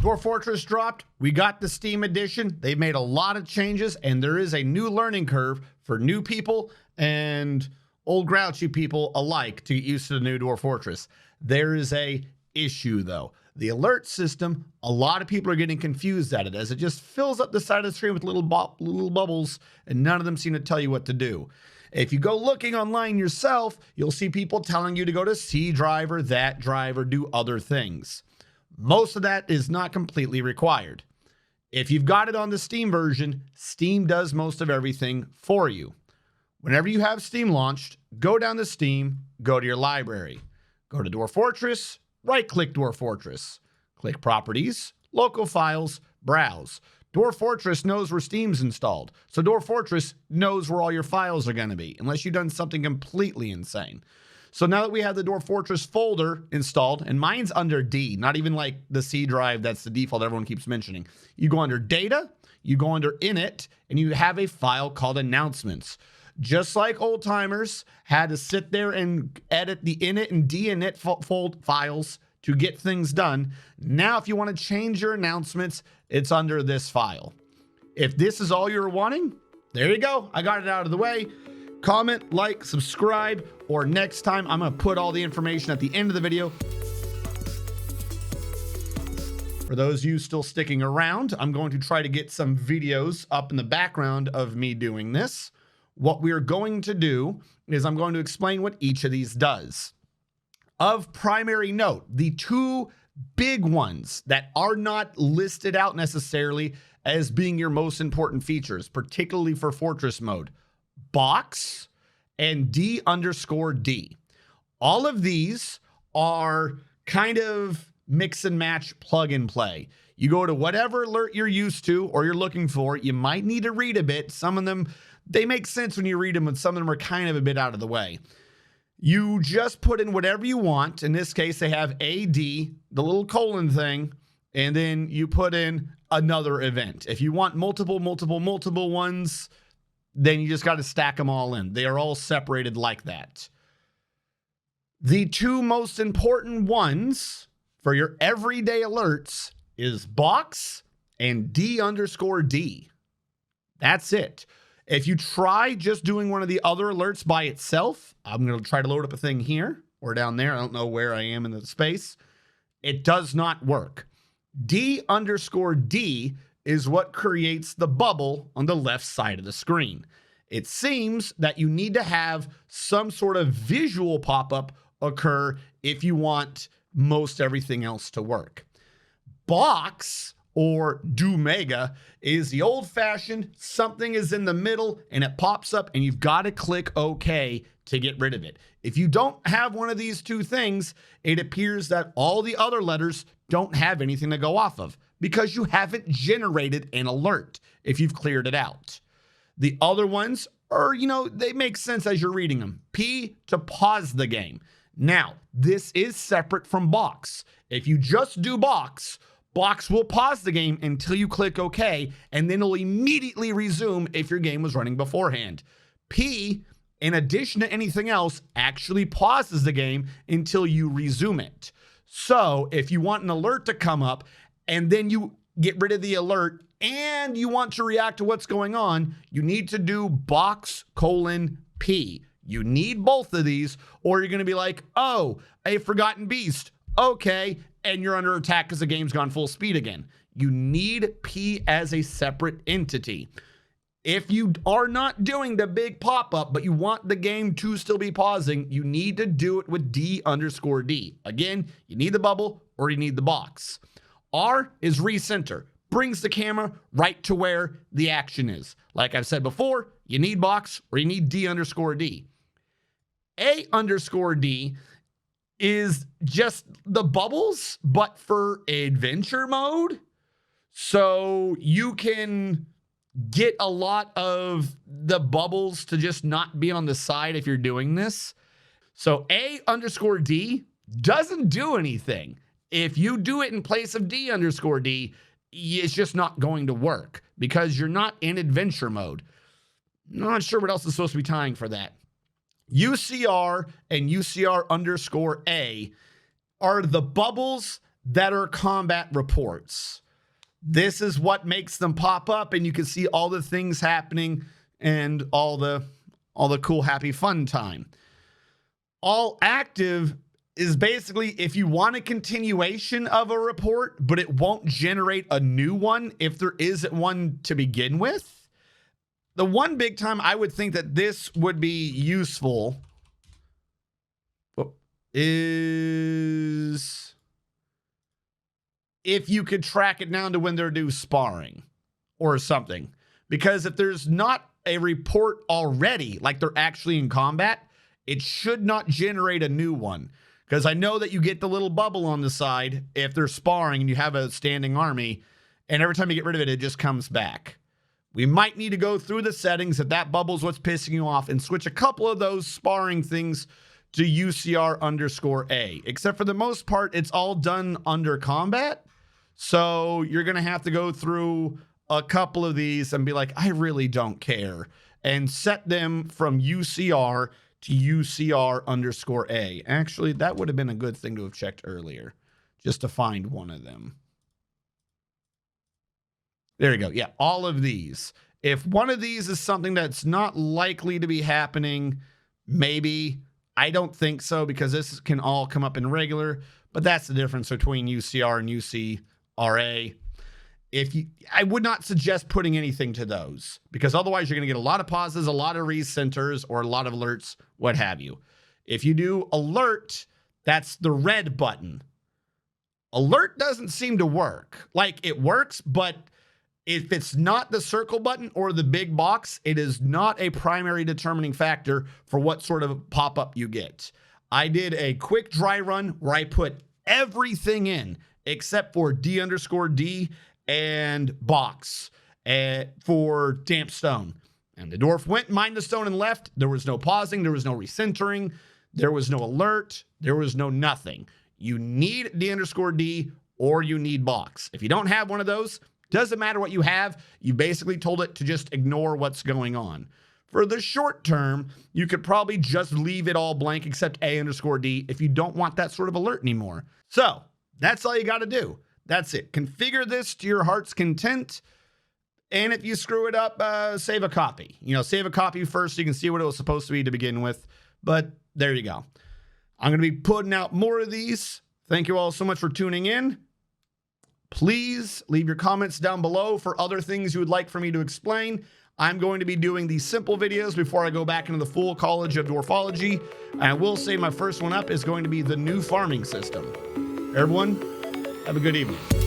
Dwarf Fortress dropped. We got the Steam edition. They've made a lot of changes, and there is a new learning curve for new people and old grouchy people alike to get used to the new Dwarf Fortress. There is a issue, though. The alert system, a lot of people are getting confused at it as it just fills up the side of the screen with little bubbles, and none of them seem to tell you what to do. If you go looking online yourself, you'll see people telling you to go to C drive or that drive or do other things. Most of that is not completely required. If you've got it on the Steam version, Steam does most of everything for you. Whenever you have Steam launched, go down to Steam, go to your library. Go to Dwarf Fortress, right-click Dwarf Fortress. Click Properties, Local Files, Browse. Dwarf Fortress knows where Steam's installed, so Dwarf Fortress knows where all your files are going to be, unless you've done something completely insane. So now that we have the Dwarf Fortress folder installed, and mine's under D, not even like the C drive that's the default everyone keeps mentioning. You go under Data, you go under Init, and you have a file called Announcements. Just like old timers had to sit there and edit the init and dinit fold files to get things done. Now, if you want to change your announcements, it's under this file. If this is all you're wanting, there you go. I got it out of the way. Comment, like, subscribe, or next time I'm going to put all the information at the end of the video. For those of you still sticking around, I'm going to try to get some videos up in the background of me doing this. What we're going to do is I'm going to explain what each of these does. Of primary note, the two big ones that are not listed out necessarily as being your most important features, particularly for Fortress mode, box and D_D. All of these are kind of mix and match, plug and play. You go to whatever alert you're used to or you're looking for. You might need to read a bit. Some of them, they make sense when you read them, and some of them are kind of a bit out of the way. You just put in whatever you want. In this case, they have AD, the little colon thing, and then you put in another event. If you want multiple ones, then you just got to stack them all in. They are all separated like that. The two most important ones for your everyday alerts is box and D_D. That's it. If you try just doing one of the other alerts by itself, I'm going to try to load up a thing here or down there. I don't know where I am in the space. It does not work. D_D is what creates the bubble on the left side of the screen. It seems that you need to have some sort of visual pop-up occur if you want most everything else to work. Box or do mega is the old-fashioned something is in the middle and it pops up and you've got to click OK to get rid of it. If you don't have one of these two things, it appears that all the other letters don't have anything to go off of because you haven't generated an alert if you've cleared it out. The other ones are, they make sense as you're reading them. P to pause the game. Now, this is separate from box. If you just do box will pause the game until you click OK, and then it'll immediately resume if your game was running beforehand. P, in addition to anything else, actually pauses the game until you resume it. So if you want an alert to come up and then you get rid of the alert and you want to react to what's going on, you need to do box:_P. You need both of these, or you're going to be like, oh, a forgotten beast. Okay, and you're under attack because the game's gone full speed again. You need P as a separate entity. If you are not doing the big pop-up, but you want the game to still be pausing, you need to do it with D_D. Again, you need the bubble or you need the box. R is recenter. Brings the camera right to where the action is. Like I've said before, you need box or you need D_D. A_D is just the bubbles, but for adventure mode. So you can get a lot of the bubbles to just not be on the side if you're doing this. So A_D doesn't do anything. If you do it in place of D_D, it's just not going to work because you're not in adventure mode. Not sure what else is supposed to be tying for that. UCR and UCR_A are the bubbles that are combat reports. This is what makes them pop up, and you can see all the things happening and all the cool, happy, fun time. All active is basically if you want a continuation of a report, but it won't generate a new one if there isn't one to begin with. The one big time I would think that this would be useful is if you could track it down to when they're due sparring or something. Because if there's not a report already, like they're actually in combat, it should not generate a new one. Because I know that you get the little bubble on the side if they're sparring and you have a standing army, and every time you get rid of it, it just comes back. We might need to go through the settings if that bubble's what's pissing you off and switch a couple of those sparring things to UCR_A. Except for the most part, it's all done under combat. So you're going to have to go through a couple of these and be like, I really don't care. And set them from UCR to UCR_A. Actually, that would have been a good thing to have checked earlier, just to find one of them. There you go. Yeah, all of these. If one of these is something that's not likely to be happening, maybe. I don't think so, because this can all come up in regular, but that's the difference between UCR and UCRA. I would not suggest putting anything to those, because otherwise you're going to get a lot of pauses, a lot of recenters, or a lot of alerts, what have you. If you do alert, that's the red button. Alert doesn't seem to work. Like, it works, but if it's not the circle button or the big box, it is not a primary determining factor for what sort of pop-up you get. I did a quick dry run where I put everything in except for D_D and box for damp stone. And the dwarf went, mined the stone, and left. There was no pausing. There was no recentering. There was no alert. There was no nothing. You need D_D or you need box. If you don't have one of those, doesn't matter what you have. You basically told it to just ignore what's going on. For the short term, you could probably just leave it all blank except A_D if you don't want that sort of alert anymore. So that's all you got to do. That's it. Configure this to your heart's content. And if you screw it up, save a copy. Save a copy first so you can see what it was supposed to be to begin with. But there you go. I'm going to be putting out more of these. Thank you all so much for tuning in. Please leave your comments down below for other things you would like for me to explain. I'm going to be doing these simple videos before I go back into the full College of Dwarfology. And I will say my first one up is going to be the new farming system. Everyone, have a good evening.